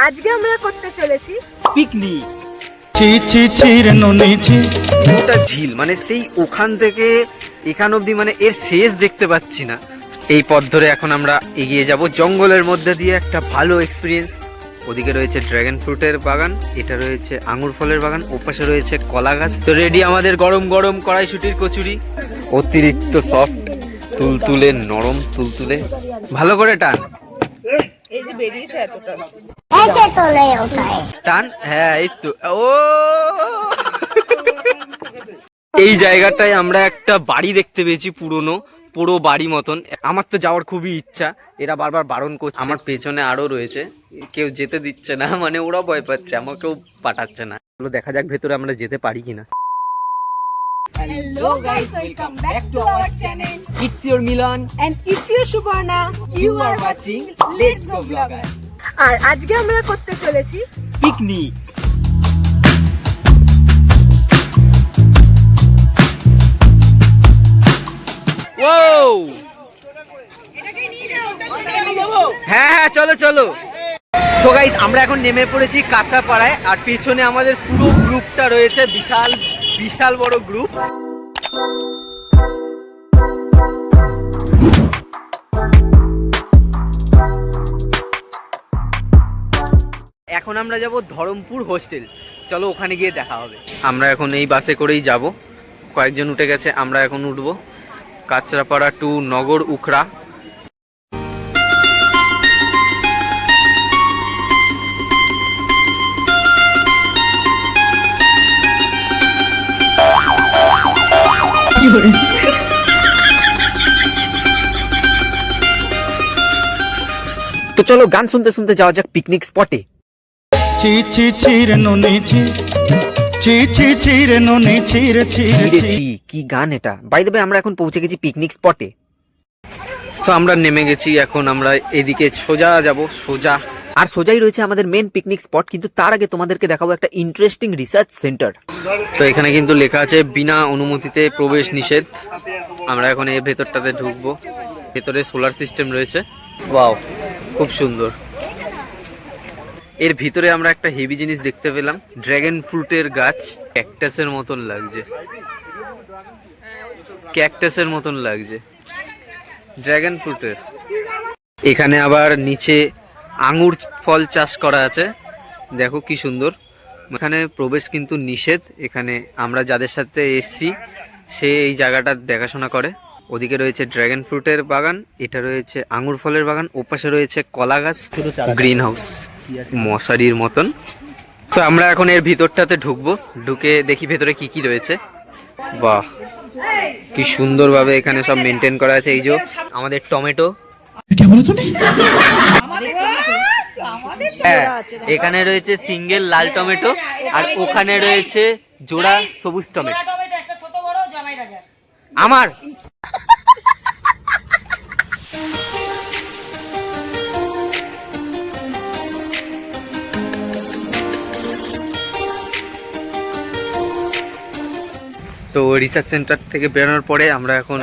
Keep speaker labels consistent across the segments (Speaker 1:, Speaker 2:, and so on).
Speaker 1: আজকে আমরা করতে চলেছি
Speaker 2: পিকনিক।
Speaker 3: ওটা ঝিল, মানে সেই ওখান থেকে এখান অবধি, মানে এর শেষ দেখতে পাচ্ছি না। এই পথ ধরে এখন আমরা এগিয়ে যাব জঙ্গলের মধ্যে দিয়ে, একটা ভালো এক্সপিরিয়েন্স। ওদিকে রয়েছে ড্রাগন ফ্রুটের বাগান, এটা রয়েছে আঙুর ফলের বাগান, ওপাশে রয়েছে কলা গাছ। তো রেডি আমাদের গরম গরম কড়াইশুটির কচুরি, অতিরিক্ত সফট, তুলতুলে নরম, তুলতুলে। ভালো করে টান,
Speaker 1: এই যে বেরিয়েছে এতটা
Speaker 3: টান। হ্যাঁ, এই তো। ও এই জায়গাটায় আমরা একটা বাড়ি দেখতে পেয়েছি, পুরো বাড়ি মতন। আমার তো যাওয়ার খুবই ইচ্ছা, এরা বারবার বারণ করছে। আমার পেছনে আরো রয়েছে, কেউ যেতে দিচ্ছে না, মানে ওরা ভয় পাচ্ছে, আমাকেও পাঠাচ্ছে না। দেখা যাক ভেতরে আমরা যেতে পারি কিনা।
Speaker 1: Hello guys, welcome back to our channel
Speaker 2: It's your Milan.
Speaker 1: and it's your Subarna.
Speaker 2: You are watching Let's Go Vlogger.
Speaker 1: আর আজকে আমরা করতে চলেছি
Speaker 2: পিকনিক।
Speaker 3: হ্যাঁ হ্যাঁ, চলো চলো। তো গাইস, আমরা এখন নেমে পড়েছি কাঁচাপাড়ায়, আর পেছনে আমাদের পুরো গ্রুপটা রয়েছে, বিশাল বিশাল বড় গ্রুপ। এখন আমরা যাব ধরমপুর হোস্টেল, চলো ওখানে গিয়ে দেখা হবে। আমরা এখন এই বাসে করেই যাব, কয়েকজন উঠে গেছে, আমরা এখন উঠবো। কাঁচরাপাড়া টু নগর উখড়া। তো চলো গান শুনতে শুনতে যাওয়া যাক পিকনিক স্পটে। কি গান এটা! বাই দ্য ওয়ে, আমরা এখন পৌঁছে গেছি পিকনিক স্পটে। তো আমরা নেমে গেছি, এখন আমরা এদিকে সোজা যাব, সোজা। আর সোজাই রয়েছে আমাদের মেন পিকনিক স্পট, কিন্তু তার আগে তোমাদেরকে দেখাবো একটা ইন্টারেস্টিং রিসার্চ সেন্টার। তো এখানে কিন্তু লেখা আছে বিনা অনুমতিতে প্রবেশ নিষেধ। আমরা এখন এই ভেতরটাতে ঢুকবো। ভেতরে সোলার সিস্টেম রয়েছে, ওয়াও, খুব সুন্দর। এর ভিতরে আমরা একটা হেভি জিনিস দেখতে পেলাম, ড্রাগন ফ্রুটের গাছ, ক্যাকটাসের মতন লাগছে, ক্যাকটাসের মতন লাগছে ড্রাগন ফ্রুটের। এখানে আবার নিচে আঙুর ফল চাষ করা আছে, দেখো কি সুন্দর। এখানে প্রবেশ কিন্তু নিষেধ, এখানে আমরা যাদের সাথে এসছি সে এই জায়গাটা দেখাশোনা করে। ওদিকে রয়েছে ড্রাগন ফ্রুটের বাগান, এটা রয়েছে আঙুর ফলের বাগান, ওপাশে রয়েছে কলা গাছ, গ্রিন হাউস মশারির মতন। তো আমরা এখন এর ভিতরটাতে ঢুকবো, ঢুকে দেখি ভেতরে কি কি রয়েছে। বাহ, কি সুন্দরভাবে এখানে সব মেনটেন করা আছে। এই যে আমাদের টমেটো, হ্যাঁ, এখানে রয়েছে সিঙ্গেল লাল টমেটো, আর ওখানে রয়েছে জোড়া সবুজ টমেটো। আমার তো রিসার্চ সেন্টার থেকে বেরোনোর পরে আমরা এখন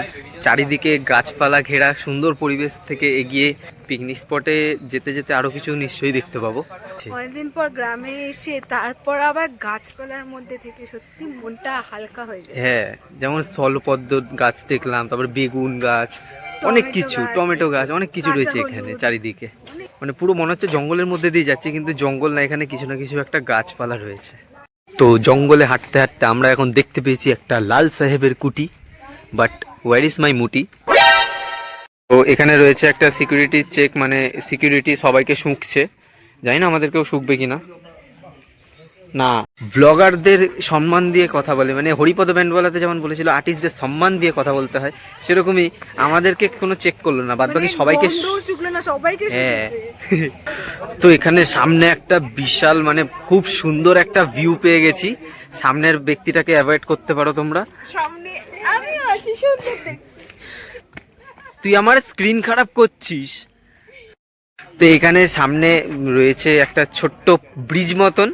Speaker 3: চারিদিকে গাছপালা ঘেরা সুন্দর পরিবেশ থেকে এগিয়ে পিকনিক স্পটে যেতে যেতে আরো কিছু নিশ্চয়ই দেখতে পাবো।
Speaker 1: অনেকদিন পর গ্রামে এসে তারপর আবার গাছপালার মধ্যে থেকে সত্যি মনটা হালকা হয়ে যায়।
Speaker 3: হ্যাঁ, যেমন স্থলপদ্ম গাছ দেখলাম, তারপর বেগুন গাছ, অনেক কিছু, টমেটো গাছ, অনেক কিছু রয়েছে এখানে চারিদিকে। মানে পুরো মনে হচ্ছে জঙ্গলের মধ্যে দিয়ে যাচ্ছি, কিন্তু জঙ্গল না, এখানে কিছু না কিছু একটা গাছপালা রয়েছে। তো জঙ্গলে হাঁটতে হাঁটতে আমরা এখন দেখতে পেয়েছি একটা লাল সাহেবের কুটি, বাট ওয়ার ইজ মাই মুটি। তো এখানে রয়েছে একটা সিকিউরিটি চেক, মানে সিকিউরিটি সবাইকে শুঁকছে, জানি না আমাদেরকেও শুঁকবে কিনা। না, ব্লগারদের সম্মান দিয়ে কথা বলে, মানে হরিপদ ব্যান্ডওয়ালাতে যেমন বলেছিল আর্টিস্টদের সম্মান দিয়ে কথা বলতে হয়, সেরকমই আমাদেরকে কোনো চেক করলো না, বাদ বাকি সবাইকে। হ্যাঁ, তো এখানে সামনে একটা বিশাল, মানে খুব সুন্দর একটা ভিউ পেয়ে গেছি। সামনের ব্যক্তিটাকে অ্যাভয়েড করতে পারো তোমরা।
Speaker 1: সামনে আমিও আছি, সুন্দর দেখতে।
Speaker 3: তুই আমার স্ক্রিন খারাপ করছিস। তো এখানে সামনে রয়েছে একটা ছোট্ট ব্রিজ মতন,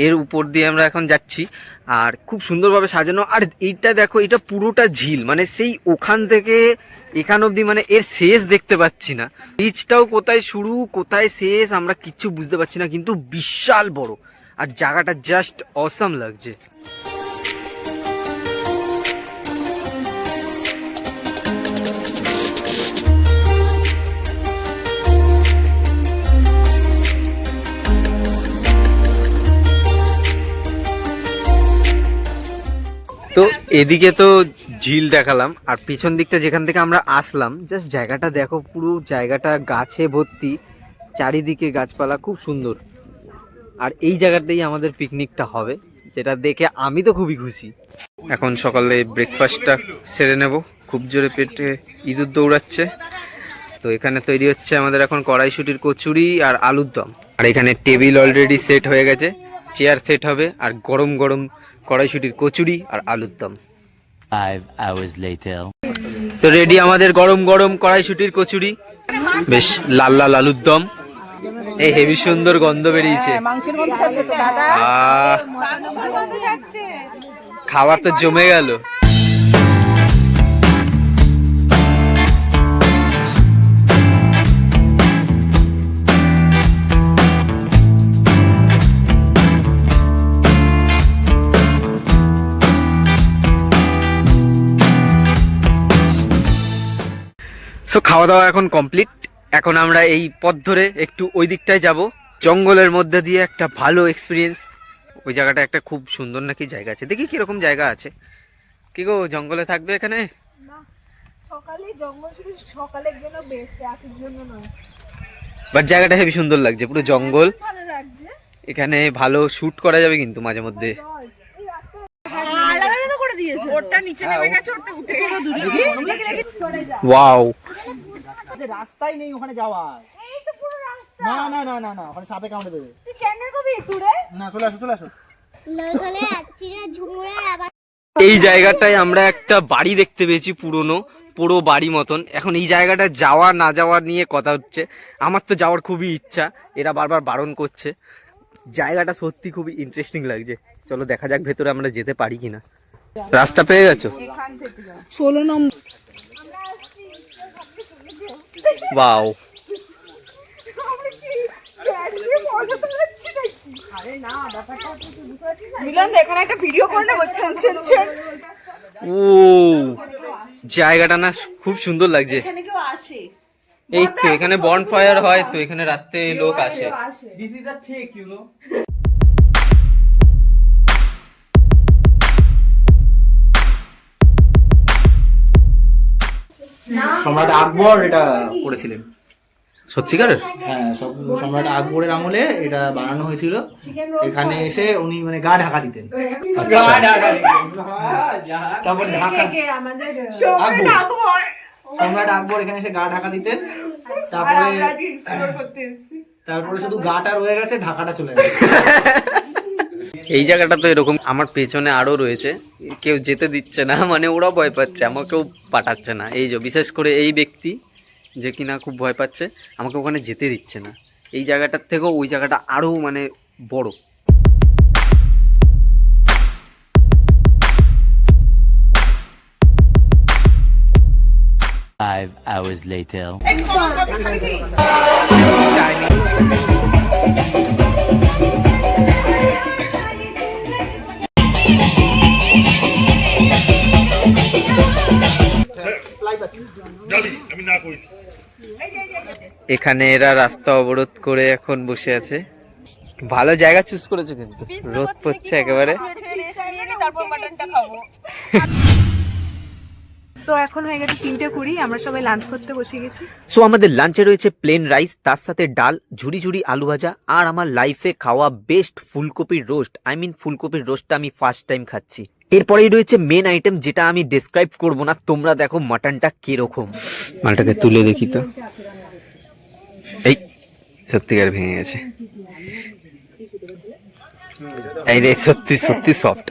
Speaker 3: এর উপর দিয়ে আমরা এখন যাচ্ছি, আর খুব সুন্দরভাবে সাজানো। আর এইটা দেখো, এটা পুরোটা ঝিল, মানে সেই ওখান থেকে এখান অবধি মানে এর শেষ দেখতে পাচ্ছি না। বিচটাও কোথায় শুরু কোথায় শেষ আমরা কিচ্ছু বুঝতে পারছি না, কিন্তু বিশাল বড় আর জায়গাটা জাস্ট অসাম লাগছে। তো এদিকে তো ঝিল দেখালাম, আর পিছন দিকটা যেখান থেকে আমরা আসলাম জাস্ট জায়গাটা দেখো, পুরো জায়গাটা গাছে ভর্তি, চারিদিকে গাছপালা, খুব সুন্দর। আর এই জায়গাতেই আমাদের পিকনিকটা হবে, যেটা দেখে আমি তো খুবই খুশি। এখন সকালে ব্রেকফাস্টটা সেরে নেব, খুব জোরে পেটে ইঁদুর দৌড়াচ্ছে। তো এখানে তৈরি হচ্ছে আমাদের এখন কড়াইশুটির কচুরি আর আলুর দম। আর এখানে টেবিল অলরেডি সেট হয়ে গেছে, চেয়ার সেট হবে, আর গরম গরম কড়াইশুটির কচুরি আর আলুর দম।
Speaker 4: 5 hours later.
Speaker 3: তো রেডি আমাদের গরম গরম কড়াইশুটির কচুরি, বেশ লাল লাল আলুর দম, এই হেভি সুন্দর গন্ধ বেরিয়েছে। আহ, খাবার তো জমে গেল। সো খাওয়া দাওয়া এখন কমপ্লিট। এখন আমরা এই পথ ধরে একটু ওই দিকটায় যাব, জঙ্গলের মধ্যে দিয়ে একটা ভালো এক্সপিরিয়েন্স। ওই জায়গাটা একটা খুব সুন্দর নাকি জায়গা আছে, দেখি কিরকম জায়গা আছে। কি গো, জঙ্গলে থাকবে এখানে?
Speaker 1: সকালে জঙ্গল শুধু সকালের জন্য বেস্ট, রাতের জন্য নয়।
Speaker 3: বাট জায়গাটা হেবি সুন্দর লাগছে, পুরো জঙ্গল,
Speaker 1: ভালো লাগছে।
Speaker 3: এখানে ভালো শুট করা যাবে কিন্তু মাঝে মধ্যে।
Speaker 1: আলাদা আলাদা করে দিয়েছে, ওটা নিচে নেমে গেছে, ওটা উঠে গেছে।
Speaker 3: ওয়াও,
Speaker 5: যে রাস্তাই নেই ওখানে যাওয়ার।
Speaker 1: এই তো পুরো রাস্তা।
Speaker 5: না না না না না, ওখানে সাপে কামড়ে দেবে।
Speaker 1: তুই কেন কবি তুরে?
Speaker 5: না, চলে আসো চলে আসো।
Speaker 3: এই জায়গাটায় আমরা একটা বাড়ি দেখতে পেয়েছি, পুরো বাড়ি মতন। এখন এই জায়গাটা যাওয়া না যাওয়া নিয়ে কথা হচ্ছে। আমার তো যাওয়ার খুবই ইচ্ছা, এরা বারবার বারণ করছে। জায়গাটা সত্যি খুবই ইন্টারেস্টিং লাগছে, চলো দেখা যাক ভেতরে আমরা যেতে পারি কিনা। রাস্তা পেয়ে গেছো?
Speaker 1: 16 নম্বর।
Speaker 3: ওয়াও,
Speaker 1: মিলন এখানে একটা ভিডিও করে নেব।
Speaker 3: ও জায়গাটা না খুব সুন্দর লাগছে।
Speaker 1: এখানে কেউ আসে?
Speaker 3: এই তো এখানে বনফায়ার হয়, তো এখানে রাতে লোক আসে।
Speaker 2: This is a trick, you know.
Speaker 5: সম্রাট আকবর এটা করেছিলেন।
Speaker 3: সত্যিকারের?
Speaker 5: হ্যাঁ, সম্রাট আকবরের আমলে এটা বানানো হয়েছিল। এখানে এসে উনি মানে গা ঢাকা দিতেন। তারপর ঢাকা আকবর, সম্রাট আকবর এখানে এসে গা ঢাকা দিতেন। তারপরে শুধু গাটা রয়ে গেছে, ঢাকাটা চলে গেছে।
Speaker 3: এই জায়গাটা তো এরকম। আমার পেছনে আরো রয়েছে, কেউ যেতে দিচ্ছে না, মানে ওরা ভয় পাচ্ছে, আমাকেও পাঠাচ্ছে না। এই যে বিশেষ করে এই ব্যক্তি যে কিনা খুব ভয় পাচ্ছে, আমাকে ওখানে যেতে দিচ্ছে না। এই জায়গাটার থেকেও ওই জায়গাটা আরো মানে বড়।
Speaker 4: 5 hours later.
Speaker 3: এখানে এরা রাস্তা অবরোধ করে এখন বসে আছে। ভালো জায়গা চুজ করেছে, কিন্তু রোদ পড়ছে একেবারে।
Speaker 1: তো এখন হয়ে গেছে 3:20, আমরা সবাই লাঞ্চ করতে বসে গেছি।
Speaker 3: সো আমাদের লাঞ্চে রয়েছে প্লেন রাইস, তার সাথে ডাল, ঝুড়ি ঝুড়ি আলু ভাজা, আর আমার লাইফে খাওয়া বেস্ট ফুলকপির রোস্ট। ফুলকপির রোস্টটা আমি ফার্স্ট টাইম খাচ্ছি। এরপরেই রয়েছে মেন আইটেম, যেটা আমি ডেসক্রাইব করব না, তোমরা দেখো মাটনটা কিরকম। মালটাকে তুলে দেখি তো, এই সত্যিকার ভেঙে গেছে। এই রে, সত্যি সত্যি সফট,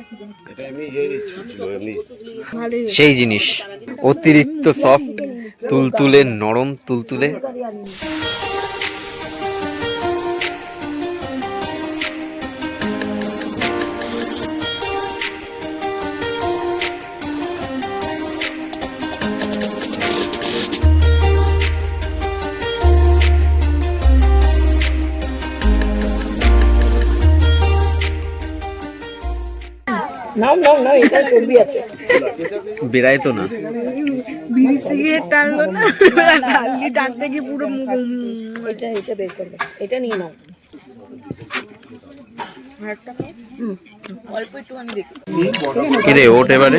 Speaker 3: সেই জিনিস, অতিরিক্ত সফট, তুলতুলে নরম, তুলতুলে। বেড়ায় তো না।
Speaker 1: বিড়ি সিগারেট টানলো না, টানলি টানতে গিয়ে পুরো
Speaker 6: এটা বের করবে, এটা নিয়ে নাও। অল্প একটু আমি দেখি।
Speaker 3: কিরে ওঠ এবারে।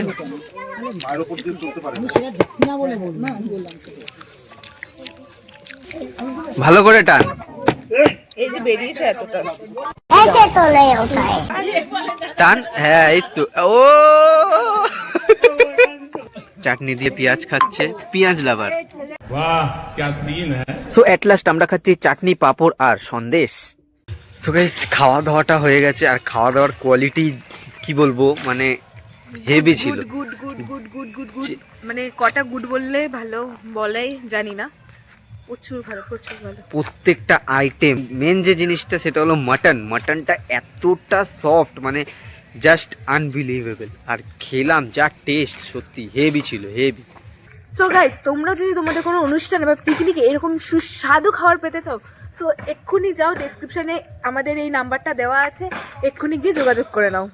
Speaker 3: ভালো করে টান।
Speaker 6: এই যে বেরিয়েছে এতটা।
Speaker 3: টান, হ্যাঁ এই তো। ও চাটনি দিয়ে পেঁয়াজ খাচ্ছে, পেঁয়াজ লাভার।
Speaker 7: वाह क्या सीन है।
Speaker 3: সো এট লাস্ট আমরা খাচ্ছি চাটনি, পাঁপড় আর সন্দেশ। সো গাইস খাওয়া দাওয়াটা হয়ে গেছে, আর খাওয়া দাওয়ার কোয়ালিটি কি বলবো, মানে হেভি ছিল।
Speaker 1: Good good good good good good, মানে কটা গুড বললে ভালো বলাই জানি না, প্রচুর ভালো প্রচুর ভালো।
Speaker 3: প্রত্যেকটা আইটেম, মেন যে জিনিসটা সেটা হলো মাটন। মাটনটা এতটা সফট, মানে জাস্ট আনবিলিভেবল। আর খেলাম যা টেস্ট, সত্যি হেভি ছিল, হেভি।
Speaker 1: সো গাইস, তোমরা যদি তোমাদের কোনো অনুষ্ঠানে বা পিকনিকে এরকম সুস্বাদু খাবার পেতে চাও, সো এক্ষুনি যাও, ডেসক্রিপশনে আমাদের এই নাম্বারটা দেওয়া আছে, এক্ষুনি গিয়ে যোগাযোগ করে নাও।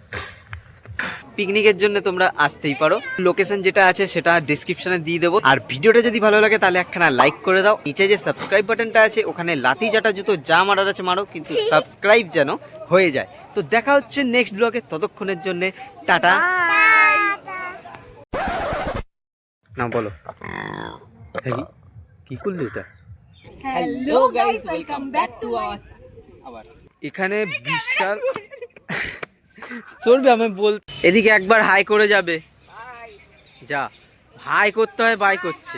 Speaker 3: পিকনিকের জন্য তোমরা আসতেই পারো, লোকেশন যেটা আছে সেটা ডেসক্রিপশনে দিয়ে দেবো। আর ভিডিওটা যদি ভালো লাগে তাহলে একখানা লাইক করে দাও। নিচে যে সাবস্ক্রাইব বাটনটা আছে ওখানে লাথি জাটা জুতো যা মারার আছে মারো, কিন্তু সাবস্ক্রাইব যেন হয়ে যায়। তো দেখা হচ্ছে নেক্সট ব্লগে, ততক্ষণের জন্য টাটা। না বলো কি করলি এটা?
Speaker 1: Hello guys, welcome back to our.
Speaker 3: এখানে বিশাল চলবে, আমি বল এদিকে একবার হাই করে যাবে, যা হাই করতে হয়, বাই করছে।